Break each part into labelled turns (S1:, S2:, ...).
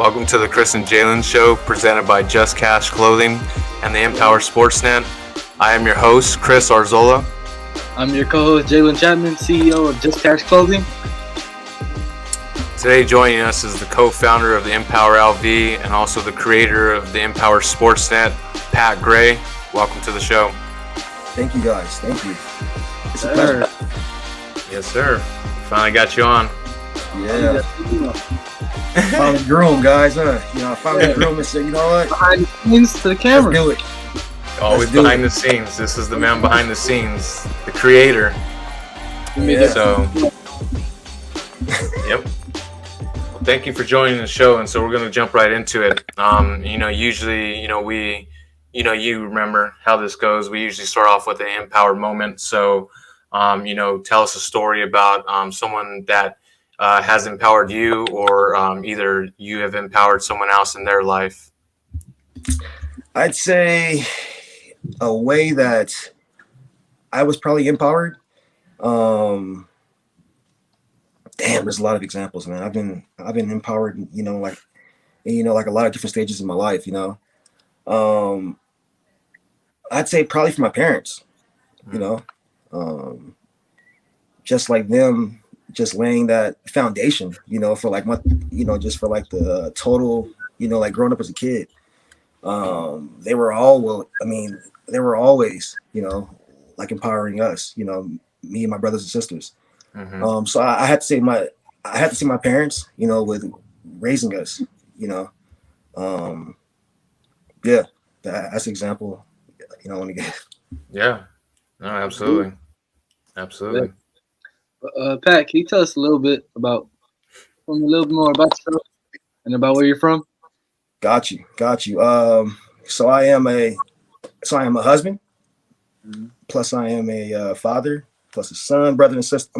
S1: Welcome to the Chris and Jalen Show, presented by Just Cash Clothing and the Empower Sportsnet. I am your host, Chris Arzola.
S2: I'm your co-host, Jalen Chapman, CEO of Just Cash Clothing.
S1: Today joining us is the co-founder of the Empower LV and also the creator of the Empower Sportsnet, Pat Gray. Welcome to the show.
S3: Thank you, guys. Thank you. It's a pleasure.
S1: Yes, sir. Finally got you on.
S3: Yeah. Finally groom, guys. I finally groom and said, you know what?
S2: Behind the scenes to the camera.
S3: Let's do it.
S1: Always behind the scenes. This is the man behind the scenes, the creator.
S3: Yeah.
S1: So, yep. Well, thank you for joining the show, and so we're going to jump right into it. Usually, you remember how this goes. We usually start off with an empower moment. So, tell us a story about someone that has empowered you, or either you have empowered someone else in their life.
S3: I'd say a way that I was probably empowered. There's a lot of examples, man. I've been empowered, like a lot of different stages in my life, I'd say probably from my parents, just like them, just laying that foundation, for like just for like the total, like growing up as a kid. They were always, like empowering us, me and my brothers and sisters.
S1: Mm-hmm.
S3: So I had to say my parents, with raising us, that's an example, I want to give.
S1: Yeah, no, absolutely. Absolutely.
S2: Pat, can you tell us a little bit more about yourself and about where you're from?
S3: Got you. So I am a husband, plus I am a father, plus a son, brother and sister.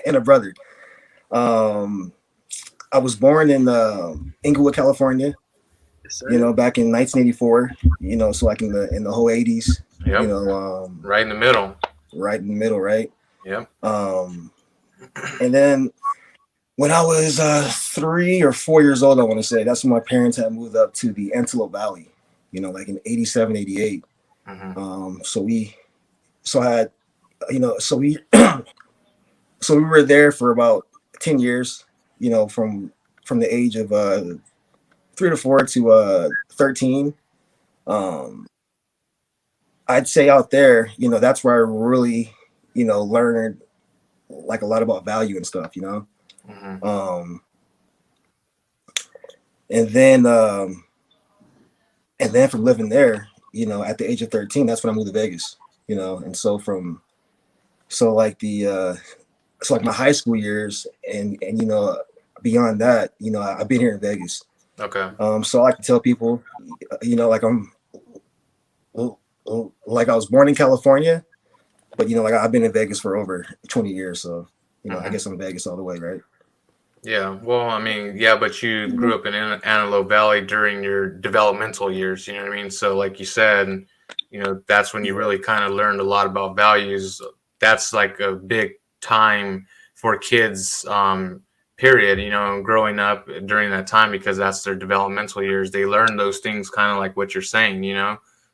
S3: And a brother. I was born in Inglewood, California.
S2: Yes, sir.
S3: Back in 1984. So like in the whole 80s.
S1: Yep. Right in the middle.
S3: Right in the middle, right?
S1: Yep.
S3: And then when I was 3 or 4 years old, I want to say, that's when my parents had moved up to the Antelope Valley, like in 87, 88.
S1: Mm-hmm.
S3: So we were there for about 10 years, from the age of 3 to 4 to 13. I'd say out there, that's where I really, learned like a lot about value and stuff,
S1: Mm-hmm.
S3: And then from living there, at the age of 13, that's when I moved to Vegas, and so like my high school years and beyond that, I've been here in Vegas.
S1: Okay.
S3: So I like to tell people, like I was born in California, but like I've been in Vegas for over 20 years, so
S1: Mm-hmm.
S3: I guess I'm Vegas all the way, right?
S1: Yeah. Well, but you grew up in Antelope Valley during your developmental years. You know what I mean? So, like you said, that's when you really kind of learned a lot about values. That's like a big time for kids, period. Growing up during that time, because that's their developmental years. They learn those things, kind of like what you're saying.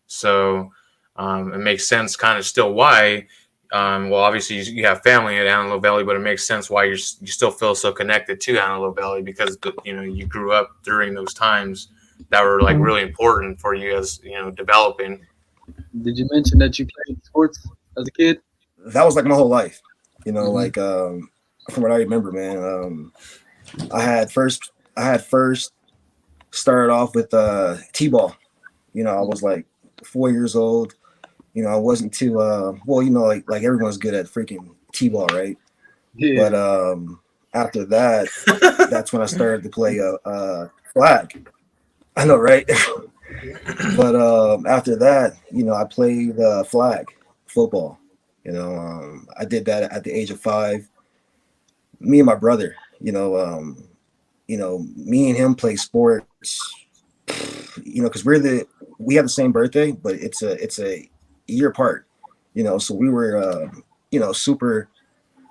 S1: So it makes sense, kind of still why. Obviously you have family at Antelope Valley, but it makes sense why you still feel so connected to Antelope Valley, because you grew up during those times that were like really important for you as developing.
S2: Did you mention that you played sports as a kid?
S3: That was like my whole life,
S2: Mm-hmm.
S3: like from what I remember, man. I had first started off with t-ball. I was like 4 years old. I wasn't too like everyone's good at freaking t-ball, right?
S2: Yeah.
S3: But after that, that's when I started to play flag. I know, right? But after that, I played flag football. I did that at the age of 5. Me and my brother, me and him play sports. Because we have the same birthday, but it's a year apart. So we were super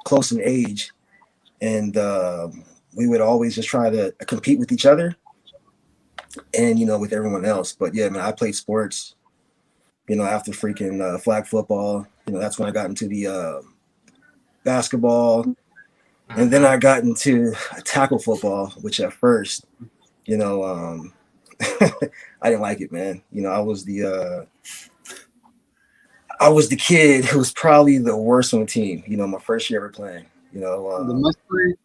S3: close in age, and we would always just try to compete with each other. and with everyone else. But yeah, man, I played sports. After freaking flag football, that's when I got into the basketball, and then I got into tackle football, which at first, I didn't like it, man. I was the kid who was probably the worst on the team. My first year ever playing.
S2: The mustard.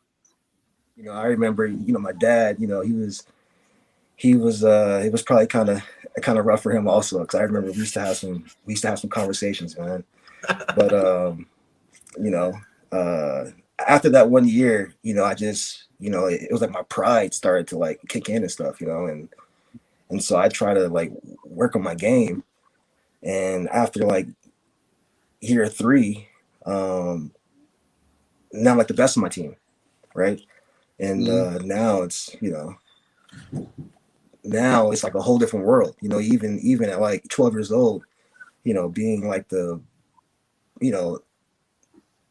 S3: I remember, my dad. It was probably kind of rough for him also, because I remember we used to have some conversations, man. But you know, after that one year, I just it was like my pride started to like kick in and stuff, and so I try to like work on my game, and after like year three, now I'm like the best of my team, right? And now it's like a whole different world, even at like 12 years old, being like the you know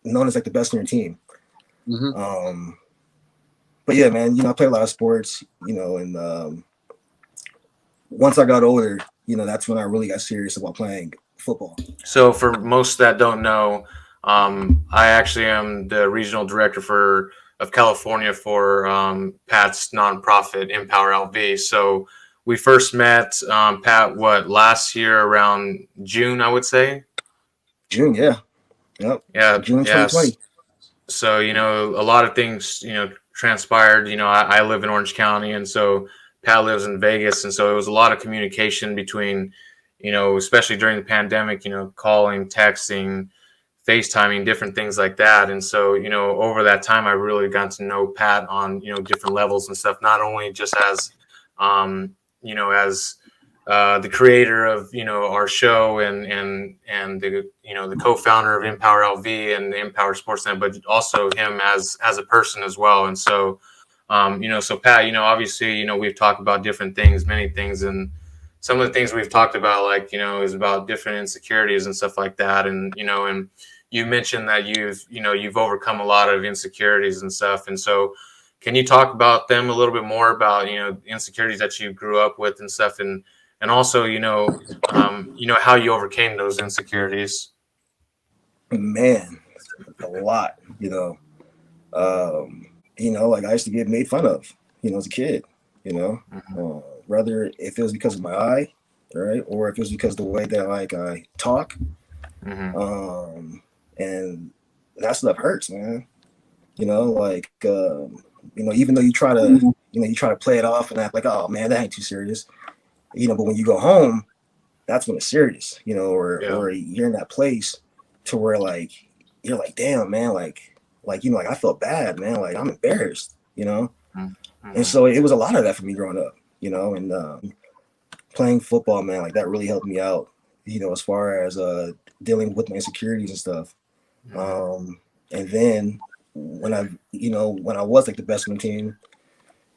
S3: known as like the best in your team.
S2: Mm-hmm.
S3: But yeah, man, I play a lot of sports, and once I got older, that's when I really got serious about playing football.
S1: So for most that don't know, I actually am the regional director of California for Pat's nonprofit Empower LV. So we first met Pat last year around June, I would say.
S3: June, yeah, yep,
S1: Yeah,
S3: June
S1: yes.
S3: 2020.
S1: So a lot of things transpired. I live in Orange County, and so Pat lives in Vegas, and so it was a lot of communication between especially during the pandemic, calling, texting, FaceTiming, different things like that. And so, over that time, I really got to know Pat on, different levels and stuff, not only just as, as the creator of, our show and the co-founder of Empower LV and the Empower Sportsnet, but also him as a person as well. And so, so Pat, obviously, we've talked about different things, many things, and some of the things we've talked about, like, is about different insecurities and stuff like that. And, and you mentioned that you've overcome a lot of insecurities and stuff. And so can you talk about them a little bit more about, insecurities that you grew up with and stuff, and also, how you overcame those insecurities?
S3: Man, a lot, like I used to get made fun of, as a kid, whether if it was because of my eye, right, or if it was because of the way that like I talk, and that stuff hurts, man. Like even though you try to play it off and act like, oh man, that ain't too serious, but when you go home, that's when it's serious, or you're in that place to where like you're like, damn, man, like like I felt bad, man, like I'm embarrassed, and so it was a lot of that for me growing up, and playing football, man, like that really helped me out, as far as dealing with my insecurities and stuff. And then when I was like the best on the team,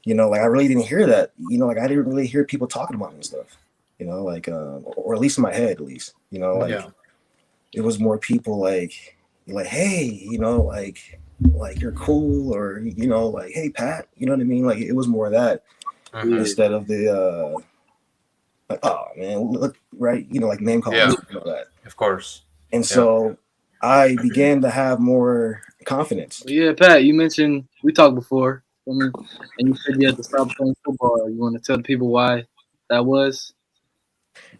S3: like I really didn't hear that, like I didn't really hear people talking about me and stuff, like or at least in my head, at least, like it was more people like, hey, like you're cool, or like, hey Pat, you know what I mean, like it was more of that instead of the like, oh man, look, right, like name calling and all that,
S1: of course.
S3: and so I began to have more confidence.
S2: Yeah, Pat, you mentioned we talked before, and you said you had to stop playing football. You want to tell the people why that was?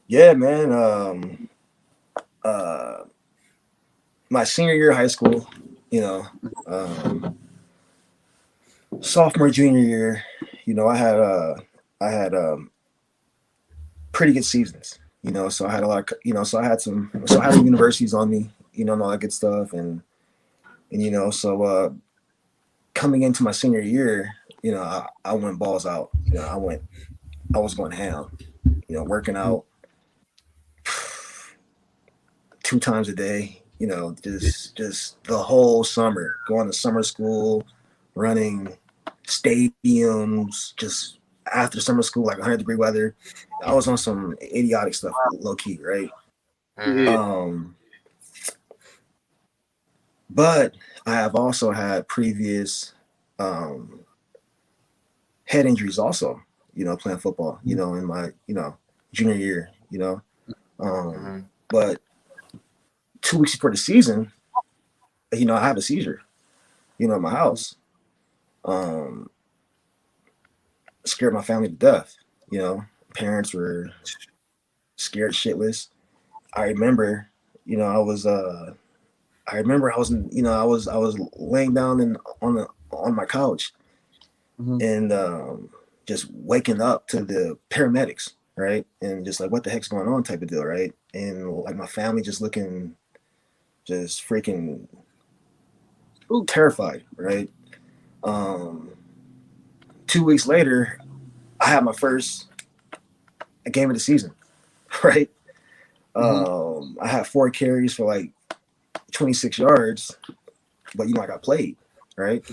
S3: Yeah, man. My senior year of high school, sophomore, junior year, I had pretty good seasons, so I had a lot of, so I had some universities on me, and all that good stuff, and so coming into my senior year, I went balls out, I was going ham, working out 2 times a day, just the whole summer, going to summer school, running stadiums, just after summer school, like 100-degree weather. I was on some idiotic stuff, low key, right? But I have also had previous head injuries also, playing football, in my, junior year, but 2 weeks before the season, I have a seizure, in my house. Scared my family to death. Parents were scared shitless. I remember, I was I was laying down on my couch and just waking up to the paramedics, right? And just like, what the heck's going on type of deal, right? And like my family just looking just freaking terrified, right? 2 weeks later, I had my first game of the season, right? I had 4 carries for like 26 yards, but I got played, right?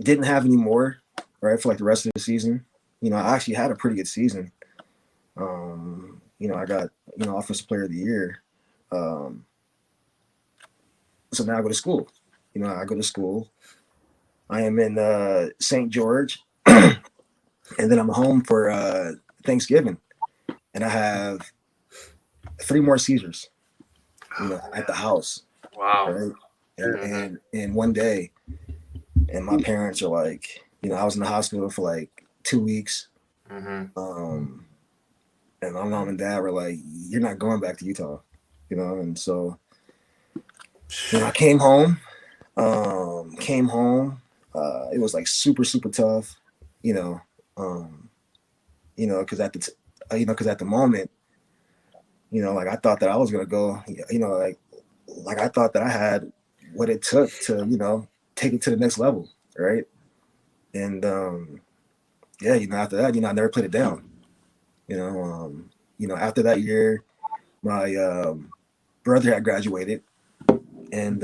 S3: Didn't have any more, right, for like the rest of the season. I actually had a pretty good season. I got, offensive player of the year. So now I go to school. I go to school. I am in St. George, and then I'm home for Thanksgiving, and I have 3 more seizures, at the house.
S1: Wow.
S3: Right? And one day, and my parents are like, I was in the hospital for like 2 weeks. And my mom and dad were like, "You're not going back to Utah," and so I came home. It was like super, super tough, because at the moment, like I thought that I was gonna go, like I thought that I had what it took to, take it to the next level, right? And after that, I never played it down. After that year, my brother had graduated, and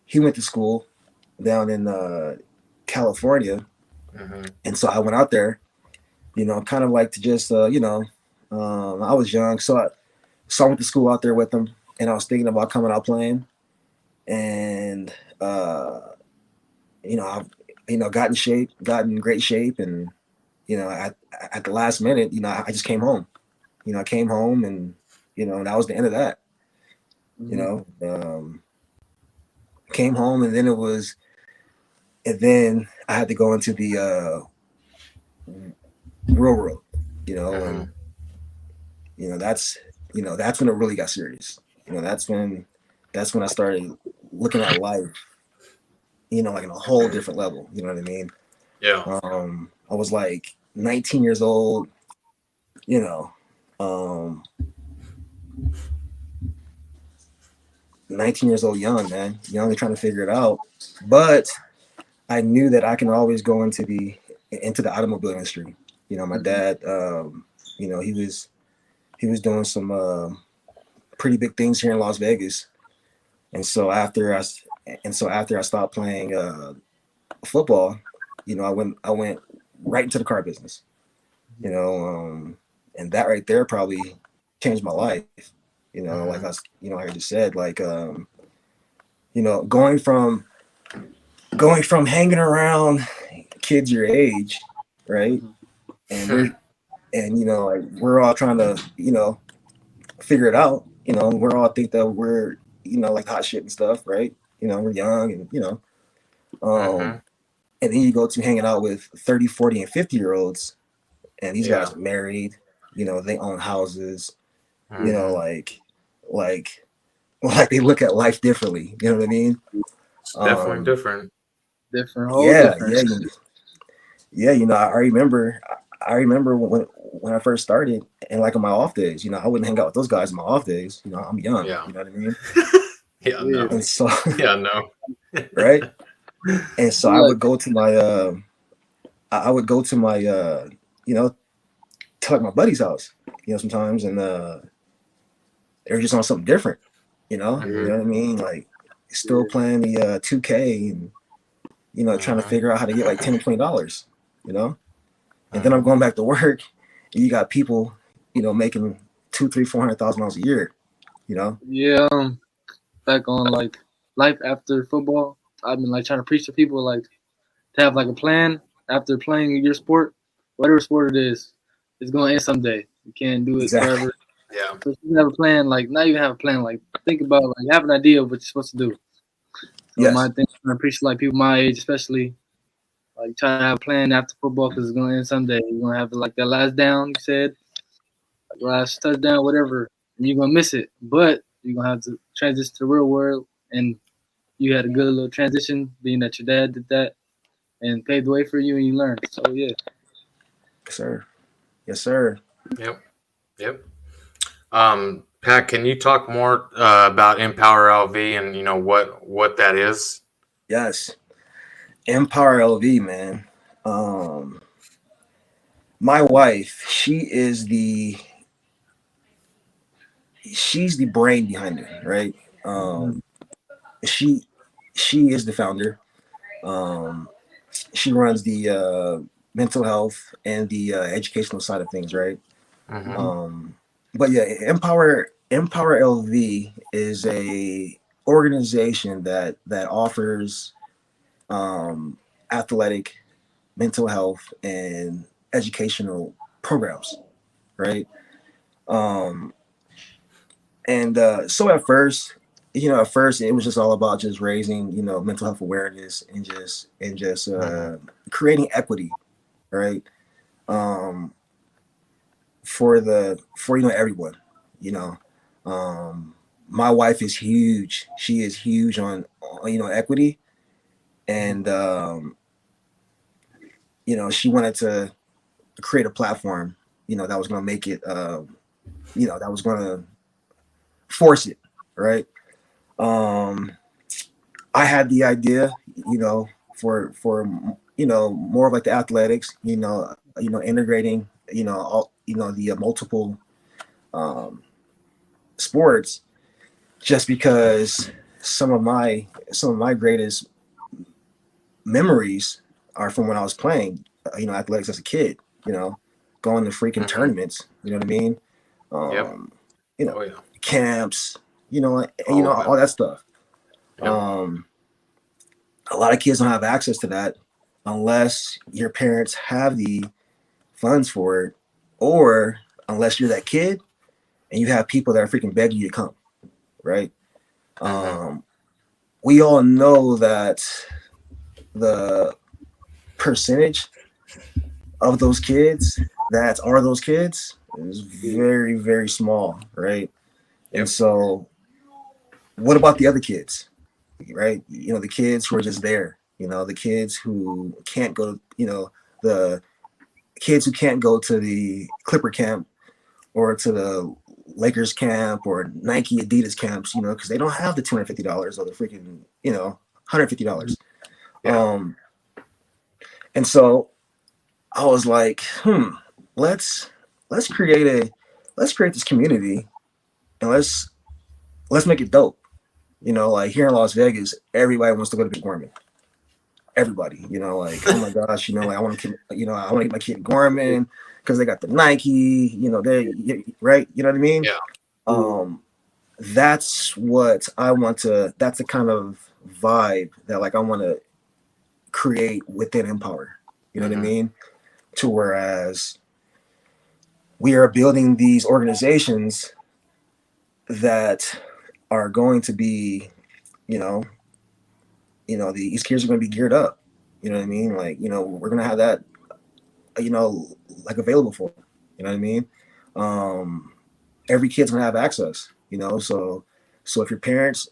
S3: he went to school down in California, and so I went out there, kind of like to just, I was young, so I went to school out there with him, and I was thinking about coming out playing, and got in great shape, and at the last minute, I just came home. I came home, and and that was the end of that. Came home, and then I had to go into the real world, and that's when it really got serious. That's when I started looking at life, like in a whole different level. You know what I mean?
S1: Yeah.
S3: I was like 19 years old, 19 years old, young, man, young and trying to figure it out. But I knew that I can always go into the automobile industry. My dad, he was doing some pretty big things here in Las Vegas. And so after I stopped playing football, I went right into the car business. And that right there probably changed my life. Like like I just said, like going from hanging around kids your age, right? And we're all trying to, figure it out. We're all think that we're, like hot shit and stuff, right? We're young and and then you go to hanging out with 30, 40, and 50-year-olds, and these guys are married, they own houses, like they look at life differently. You know what I mean?
S1: It's definitely different.
S2: Different.
S3: Yeah. I remember when I first started, and like on my off days, I wouldn't hang out with those guys on my off days. I'm young.
S1: Yeah.
S3: You know what I mean?
S1: Yeah. No.
S3: And so.
S1: Yeah. No.
S3: Right. And so I would go to my, to like my buddy's house, sometimes, and they were just on something different, you know what I mean? Like still playing the 2K and, trying to figure out how to get like $10 or $20, and then I'm going back to work, and you got people, making $200,000, $300,000, $400,000 a year,
S2: Yeah. Back on like life after football. I've been like trying to preach to people like to have like a plan after playing your sport, whatever sport it is. It's gonna end someday. You can't do it
S3: Exactly.
S2: forever.
S1: Yeah.
S2: So if you have a plan, like not even have a plan, like think about like have an idea of what you're supposed to do. So my
S3: Yes.
S2: thing, I appreciate like people my age, especially like try to have a plan after football because it's gonna end someday. You're gonna have like that last down, you said, like last touchdown, whatever, and you're gonna miss it. But you're gonna have to transition to the real world, and you had a good little transition, being that your dad did that and paved the way for you, and you learned. So yeah,
S3: Yes, sir. Yes, sir.
S1: Yep. Yep. Pat, can you talk more about Empower LV and what that is?
S3: Yes. Empower LV, man. Um, my wife, she's the brain behind it, right? She she is the founder. Um, she runs the mental health and the educational side of things, right?
S1: Mm-hmm.
S3: But yeah, Empower LV is a organization that offers athletic, mental health, and educational programs, right? Um, and so at first it was just all about just raising, mental health awareness and just
S1: Mm-hmm.
S3: creating equity, right? Um, for everyone, you know. My wife is huge. She is huge on equity, and she wanted to create a platform, that was going to make it, that was going to force it, right? Um, I had the idea, for more of like the athletics, integrating, all the multiple um, sports, just because some of my greatest memories are from when I was playing, athletics as a kid. Going to freaking
S1: Mm-hmm.
S3: tournaments. You know what I mean?
S1: Yep.
S3: Um, you know,
S1: Oh yeah.
S3: camps.
S1: Oh yeah.
S3: All that stuff.
S1: Yep.
S3: Um, a lot of kids don't have access to that unless your parents have the funds for it, or unless you're that kid and you have people that are freaking begging you to come. Right?
S1: Mm-hmm.
S3: Um, we all know that the percentage of those kids that are those kids is very, very small, right? And
S1: Yep.
S3: so, what about the other kids, right? The kids who are just there, the kids who can't go, the kids who can't go to the Clipper camp or to the Lakers camp or Nike Adidas camps, because they don't have the $250 or the freaking, $150.
S1: Yeah.
S3: Um, and so I was like, let's let's create a let's create this community and let's make it dope. Like here in Las Vegas, everybody wants to go to Big Gorman. Everybody, like oh my gosh, like I want to get my kid Gorman because they got the Nike, they right, you know what I mean?
S1: Yeah.
S3: Um, that's what I want to. That's the kind of vibe that like I want to create within Empower. You know what I
S1: Mm-hmm.
S3: mean? To whereas we are building these organizations that are going to be, you know, these kids are going to be geared up. You know what I mean? Like, we're going to have that, like available for them. You know what I mean? Um, every kid's going to have access. So if your parents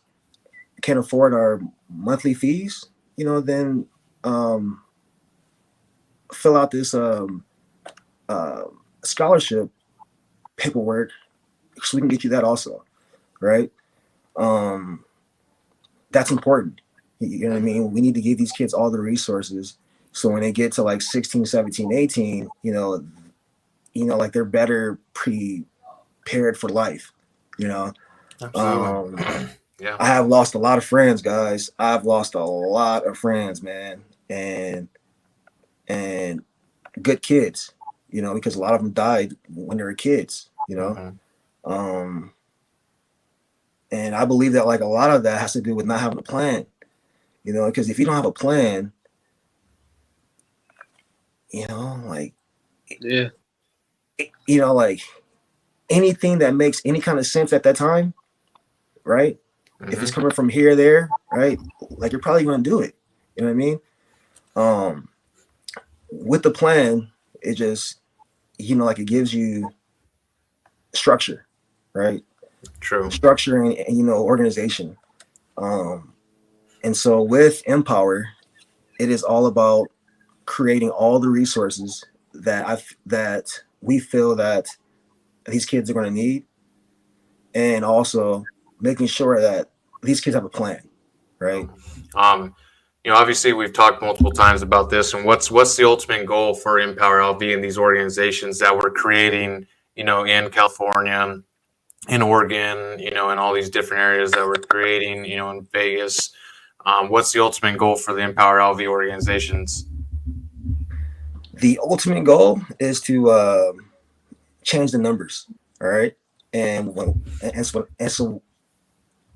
S3: can't afford our monthly fees, then um, fill out this uh, scholarship paperwork so we can get you that also, right? Um, that's important. You know what I
S1: Mm-hmm.
S3: mean? We need to give these kids all the resources so when they get to like 16, 17, 18, like they're better prepared for life, you know?
S1: Absolutely.
S3: Um,
S1: Yeah.
S3: I have lost a lot of friends, guys. I've lost a lot of friends, man. And good kids, because a lot of them died when they were kids.
S1: Mm-hmm.
S3: Um, and I believe that like a lot of that has to do with not having a plan. you know, because if you don't have a plan, you know, like,
S2: Yeah.
S3: you know, like anything that makes any kind of sense at that time, right? If it's
S1: Mm-hmm.
S3: coming from here, there, right? Like you're probably going to do it. You know what I mean? Um, with the plan, it just, you know, like it gives you structure, right?
S1: True.
S3: Structure and you know, organization. Um, and so with Empower, it is all about creating all the resources that we feel that these kids are going to need, and also making sure that these kids have a plan, right?
S1: Um, obviously we've talked multiple times about this, and what's the ultimate goal for Empower LV and these organizations that we're creating, in California, in Oregon, in all these different areas that we're creating, in Vegas. What's the ultimate goal for the Empower LV organizations?
S3: The ultimate goal is to change the numbers, all right? And so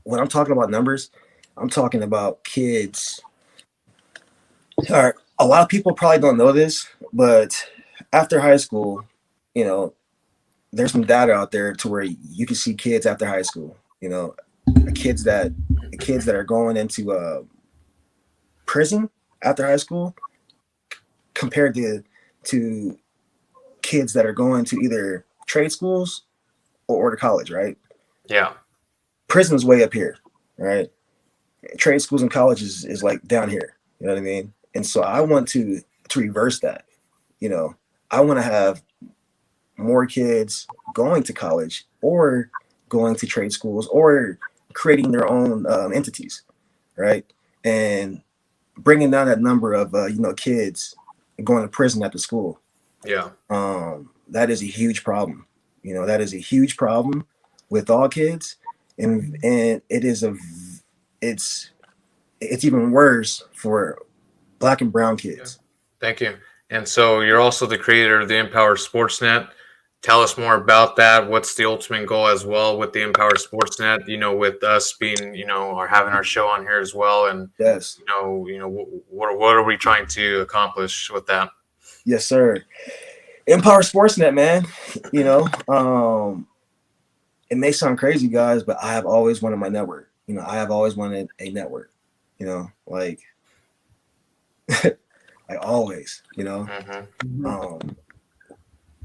S3: when I'm talking about numbers, I'm talking about kids. All right, a lot of people probably don't know this, but after high school, you know, there's some data out there to where you can see kids after high school. You know, kids that kids that are going into prison after high school compared to kids that are going to either trade schools or to college, right?
S1: Yeah.
S3: Prison's way up here, right? Trade schools and colleges is like down here. You know what I mean? And so I want to reverse that. You know, I want to have more kids going to college or going to trade schools or creating their own entities, right? And bringing down that number of kids going to prison after school.
S1: Yeah.
S3: That is a huge problem. You know, that is a huge problem with all kids, and it's it's even worse for black and brown
S1: Yeah.
S3: kids.
S1: Thank you. And so you're also the creator of the Empower Sportsnet. Tell us more about that. What's the ultimate goal as well with the Empower Sportsnet? With us being, or having our show on here as well, and
S3: Yes,
S1: what are we trying to accomplish with that?
S3: yes, sir. Empower Sportsnet, man. You know, it may sound crazy, guys, but I have always wanted my network. You know, I have always wanted a network. You know, like like always. You know,
S1: Mm-hmm.
S3: um,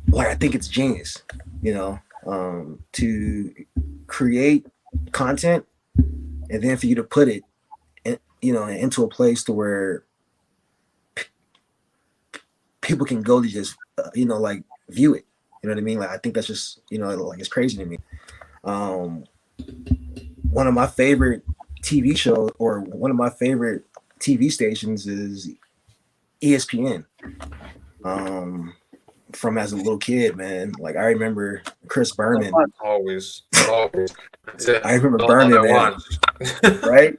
S3: like I think it's genius. You know, to create content and then for you to put it, into a place to where people can go to just, like view it. You know what I mean? Like I think that's just, like it's crazy to me. Um, one of my favorite TV shows or one of my favorite TV stations is ESPN. Um, from as a little kid, man. Like I remember Chris Berman.
S1: Always. That's it.
S3: I remember
S1: All
S3: Berman,
S1: I
S3: man.
S1: want.
S3: Right?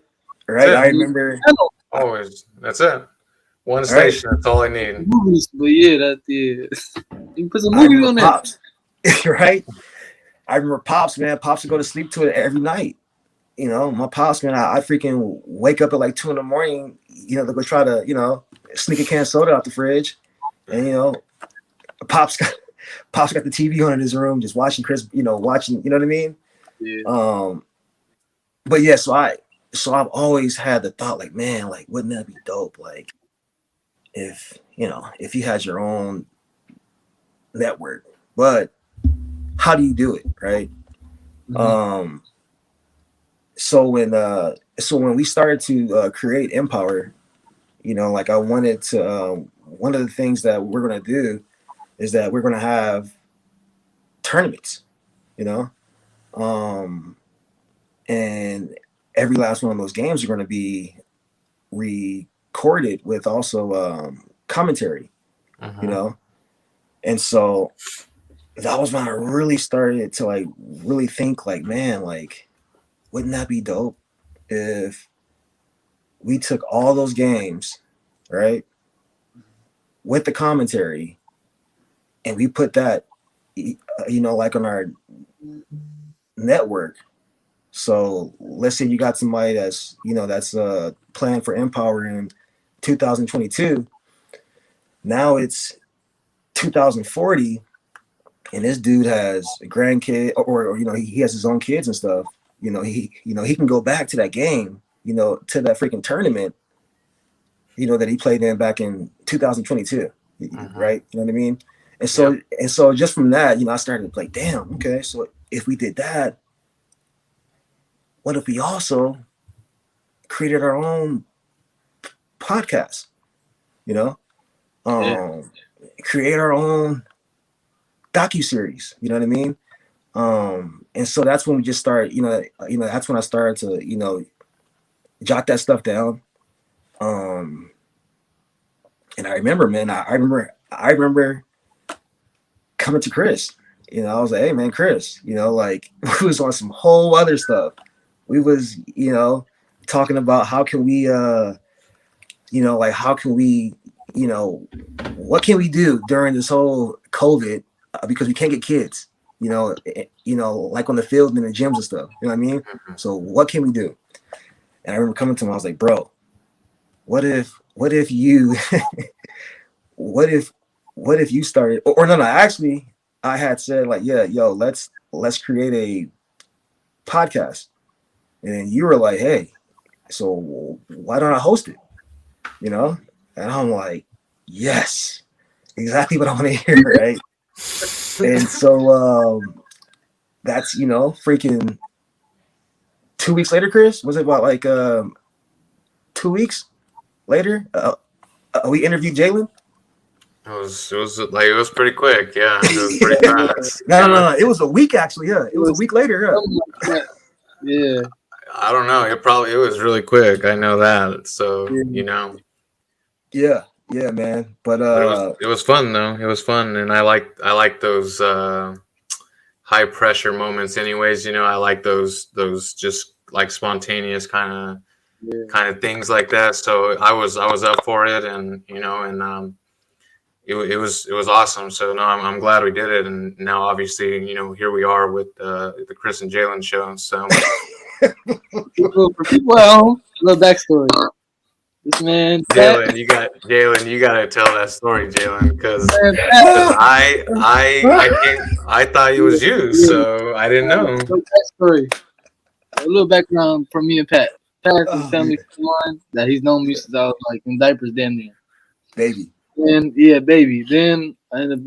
S3: Right.
S1: That's
S3: I
S1: it.
S3: remember.
S1: Always. That's it. One
S3: All right.
S1: station. That's all I need.
S2: Movies, but yeah, that yeah. You can put some
S3: I
S2: movies
S3: remember
S2: on there.
S3: Pops. Right. I remember Pops, man. Pops would go to sleep to it every night. You know, my Pops, man. I freaking wake up at like 2 a.m. To go try to, sneak a can of soda out the fridge, and Pops got Pops got the TV on in his room, just watching Chris. Watching. You know what I mean?
S2: Yeah.
S3: But yeah, so I've always had the thought, like, man, like, wouldn't that be dope? Like, if you had your own network, but how do you do it, right?
S2: Mhm.
S3: So when we started to create Empower, like I wanted to. One of the things that we're gonna do is that we're gonna have tournaments, you know, um, and every last one of those games are gonna be recorded with also commentary, you
S1: Mm-hmm.
S3: know, and so that was when I really started to like really think like, man, like, wouldn't that be dope if we took all those games, right, with the commentary, and we put that, like on our network, So let's say you got somebody that's, that's planned for Empower in 2022. Now it's 2040, and this dude has a grandkid, or he has his own kids and stuff. He can go back to that game, to that freaking tournament, that he played in back in 2022, right? You know what I mean? And so just from that, I started to like, damn, okay, so if we did that, what if we also created our own podcast, create our own docuseries, you know what I mean? And so that's when we just start, that's when I started to, jot that stuff down. And I remember, man, I remember coming to Chris, I was like, hey man, Chris, like we was on some whole other stuff. We was, talking about how can we, like how can we, what can we do during this whole COVID, because we can't get kids, like on the field and in the gyms and stuff, you know what I mean? So what can we do? And I remember coming to him, I was like, bro, what if you, what if you started, or no, actually I had said like, yeah, yo, let's create a podcast. And then you were like, hey, so why don't I host it? And I'm like, yes, exactly what I want to hear, right? And so that's, freaking 2 weeks later, Chris, was it about like 2 weeks later? We interviewed Jalen.
S1: It was pretty quick, yeah. It was pretty fast.
S3: No. It was a week actually, yeah. It was a week later, yeah.
S2: Yeah.
S1: I don't know. It was really quick. I know that. So
S3: Yeah, man. But
S1: it was fun though. It was fun, and I like those high pressure moments. Anyways, I like those just like spontaneous kind of things like that. So I was up for it, and it was awesome. So no, I'm glad we did it, and now obviously here we are with the Chris and Jalen show. So.
S2: For people at home, a little backstory. This man,
S1: Jalen, you got to tell that story, Jalen, because I thought it was you, so I didn't know.
S2: Backstory. A little background from me and Pat. Pat is family line that he's known me since I was like in diapers, damn near.
S3: Baby.
S2: And yeah, baby. Then I ended up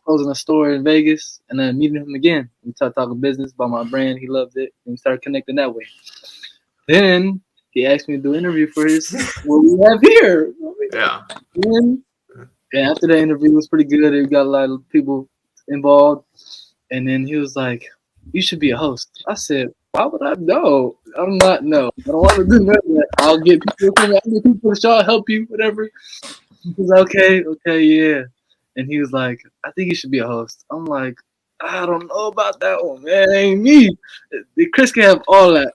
S2: closing a store in Vegas, and then meeting him again. We started talking business about my brand. He loved it, and we started connecting that way. Then he asked me to do an interview for what we have here.
S1: Yeah.
S2: And after the interview was pretty good. It got a lot of people involved, and then he was like, "You should be a host." I said, "Why would I know? I'm not no. I don't want to do nothing. I'll get people to show. I'll help you, whatever." He was okay, yeah. And he was like, I think you should be a host. I'm like, I don't know about that one, man. It ain't me. Chris can have all that.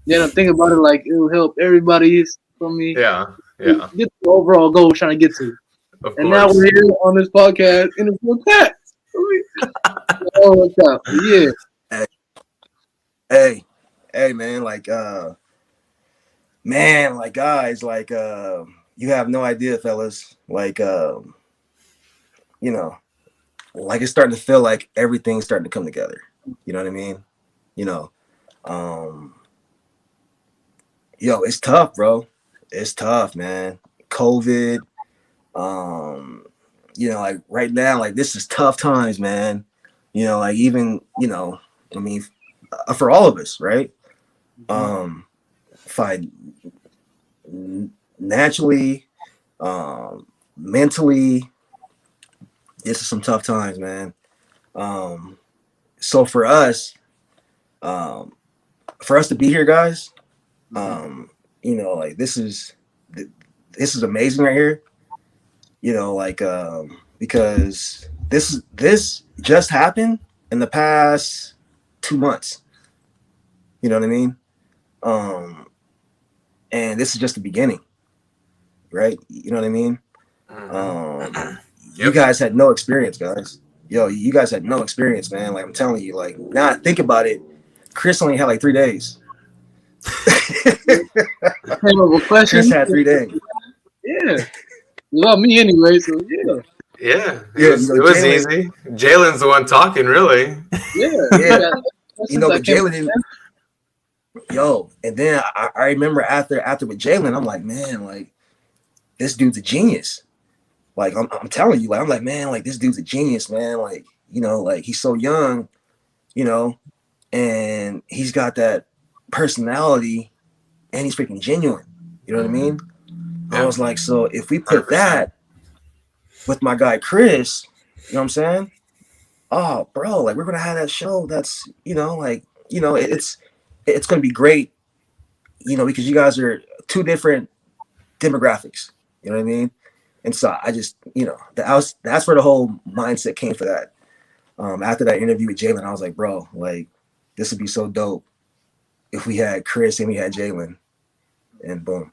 S2: Think about it like it will help everybody from me.
S1: Yeah.
S2: Get the overall goal we're trying to get to.
S1: Of
S2: and
S1: course.
S2: Now we're here on this podcast in the full Pat. What's up? Yeah.
S3: Hey, man, guys, you have no idea, fellas. Like it's starting to feel like everything's starting to come together. You know what I mean? It's tough, bro. It's tough, man. COVID. Like right now, like this is tough times, man. Even, for all of us, right? Financially, mentally, this is some tough times, man. So for us to be here, guys, this is amazing right here. Because this just happened in the past 2 months. You know what I mean? And this is just the beginning, right? You know what I mean? You guys had no experience, guys. You guys had no experience, man. Like I'm telling you, like now I think about it, Chris only had like 3 days.
S2: Question.
S3: Chris had 3 days.
S2: Yeah. You love me anyway, so yeah.
S1: Yeah, it was easy. Jalen's the one talking, really.
S3: Yeah. But Jalen didn't. Yo, and then I remember after with Jalen, I'm like, man, like this dude's a genius. Like I'm telling you, like I'm like, man, like this dude's a genius, man. Like like he's so young, and he's got that personality, and he's freaking genuine. You know what I mean? Yeah. I was like, so if we put 100%. That with my guy Chris, you know what I'm saying? Oh, bro, like we're gonna have that show. That's it's gonna be great. Because you guys are two different demographics. You know what I mean? And so I just, that's where the whole mindset came for that. After that interview with Jalen, I was like, bro, like this would be so dope if we had Chris and we had Jalen, and boom.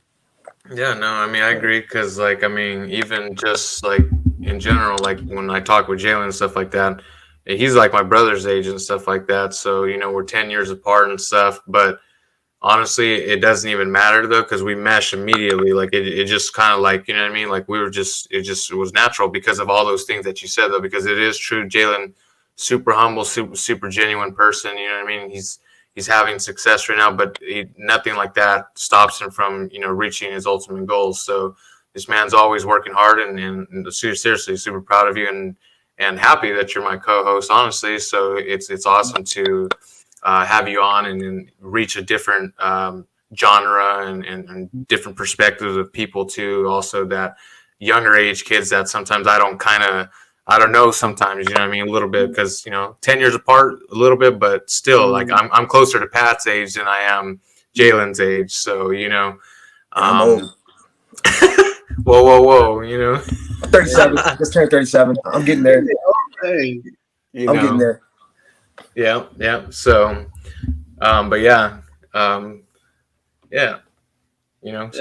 S1: Yeah, no, I mean, I agree because, like, I mean, even just like in general, like when I talk with Jalen and stuff like that, he's like my brother's age and stuff like that. So we're 10 years apart and stuff, but honestly, it doesn't even matter though because we mesh immediately. Like it just kind of like, you know what I mean? Like it was natural because of all those things that you said though. Because it is true, Jalen, super humble, super genuine person. You know what I mean? He's having success right now, but nothing like that stops him from reaching his ultimate goals. So this man's always working hard, and seriously super proud of you and happy that you're my co-host. Honestly, so it's awesome to have you on and reach a different genre and different perspectives of people too. Also, that younger age kids that sometimes I don't know sometimes, you know what I mean, a little bit because 10 years apart a little bit, but still like I'm closer to Pat's age than I am Jalen's age. So
S3: I'm old.
S1: whoa,
S3: 37. Just turned 37. I'm getting there.
S2: Hey,
S3: I'm getting there.
S1: Yeah. So, but yeah, so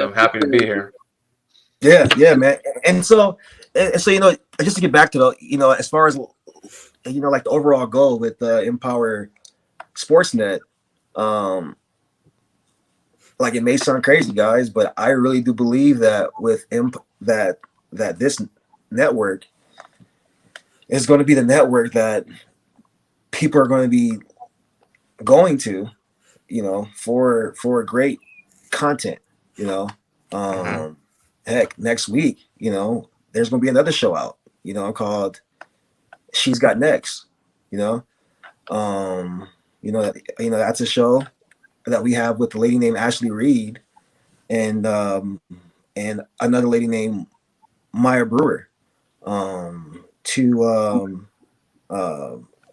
S1: I'm happy to be here.
S3: Yeah, man. And so, just to get back to as far as like the overall goal with Empower Sportsnet, like it may sound crazy, guys, but I really do believe that with that this network is going to be the network that people are going to be going to, for great content, Heck, next week, there's going to be another show out, called She's Got Next, that's a show that we have with a lady named Ashley Reed and another lady named Maya Brewer, two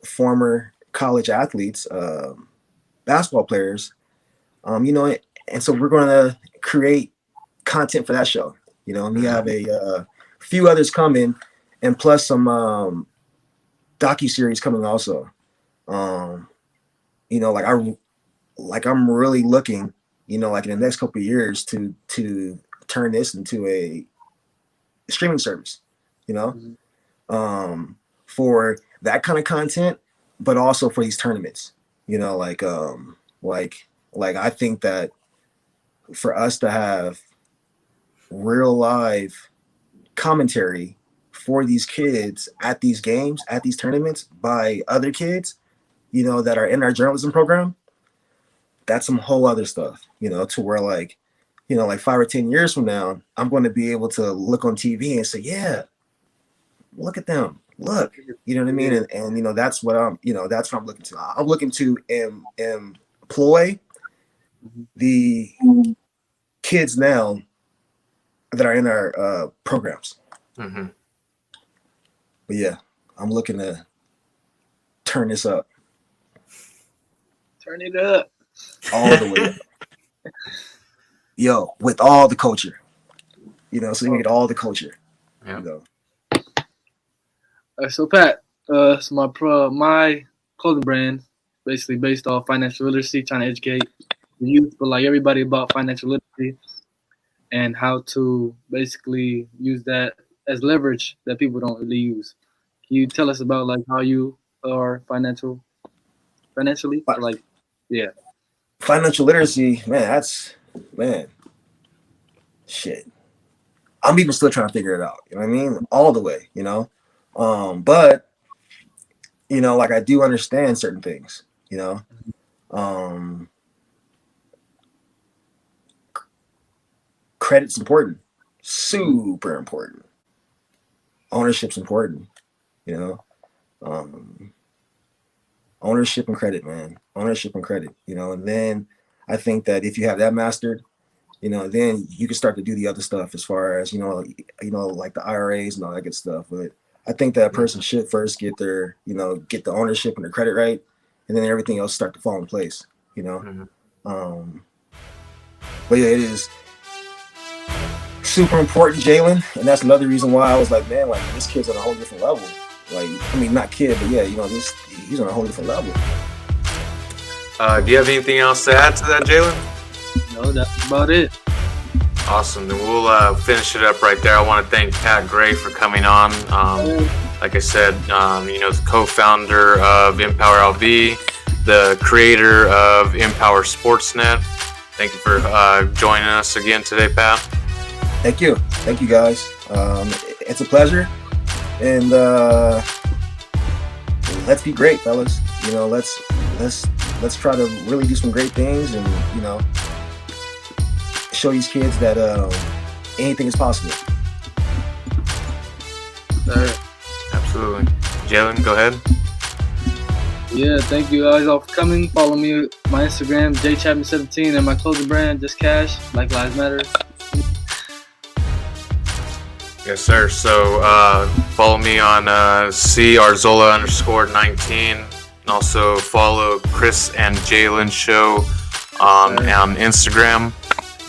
S3: former college athletes, basketball players, and so we're going to create content for that show, and we have a few others coming, and plus some docu-series coming also. I'm really looking, like in the next couple of years to turn this into a streaming service, for that kind of content, but also for these tournaments, like I think that for us to have real live commentary for these kids at these games, at these tournaments by other kids, that are in our journalism program, that's some whole other stuff, to where like 5 or 10 years from now, I'm going to be able to look on TV and say, yeah, look at them. Look, you know what I mean? And that's what I'm looking to. I'm looking to employ the kids now that are in our programs.
S1: Mm-hmm.
S3: But yeah, I'm looking to turn this up.
S2: Turn it up.
S3: All the way up. Yo, with all the culture. So you can get all the culture.
S1: Yeah.
S2: So Pat, so my clothing brand, basically based off financial literacy, trying to educate the youth, but like everybody about financial literacy and how to basically use that as leverage that people don't really use. Can you tell us about like how you are financially, like Yeah.
S3: Financial literacy, man, shit. I'm even still trying to figure it out. You know what I mean? All the way, you know? But, you know, like I do understand certain things, you know? Credit's important. Super important. Ownership's important, you know? Ownership and credit, man. Ownership and credit, you know? And then I think that if you have that mastered, you know, then you can start to do the other stuff as far as, you know, like the IRAs and all that good stuff. But I think that a person should first get their, you know, get the ownership and the credit right, and then everything else start to fall in place, you know. But yeah, it is super important, Jalen, and that's another reason why I was like, man, like this kid's on a whole different level. Like, I mean, not kid, but yeah, you know, he's on a whole different level.
S1: Do you have anything else to add to that, Jalen?
S2: No, that's about it.
S1: Awesome. Then we'll finish it up right there. I want to thank Pat Gray for coming on. Like I said, you know, the co-founder of Empower LV, the creator of Empower Sportsnet. Thank you for joining us again today, Pat.
S3: Thank you guys. It's a pleasure, and let's be great, fellas. You know, let's try to really do some great things, and you know, show these kids that anything is possible.
S1: Absolutely. Jalen, go ahead.
S2: Yeah, thank you guys all for coming. Follow me my Instagram, jchapman17, and my clothing brand, Just Cash, Black Lives Matter.
S1: Yes, sir. So follow me on CArzola_19. And also follow Chris and Jalen Show on Instagram.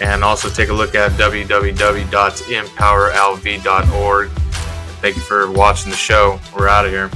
S1: And also take a look at www.empowerlv.org. Thank you for watching the show. We're out of here.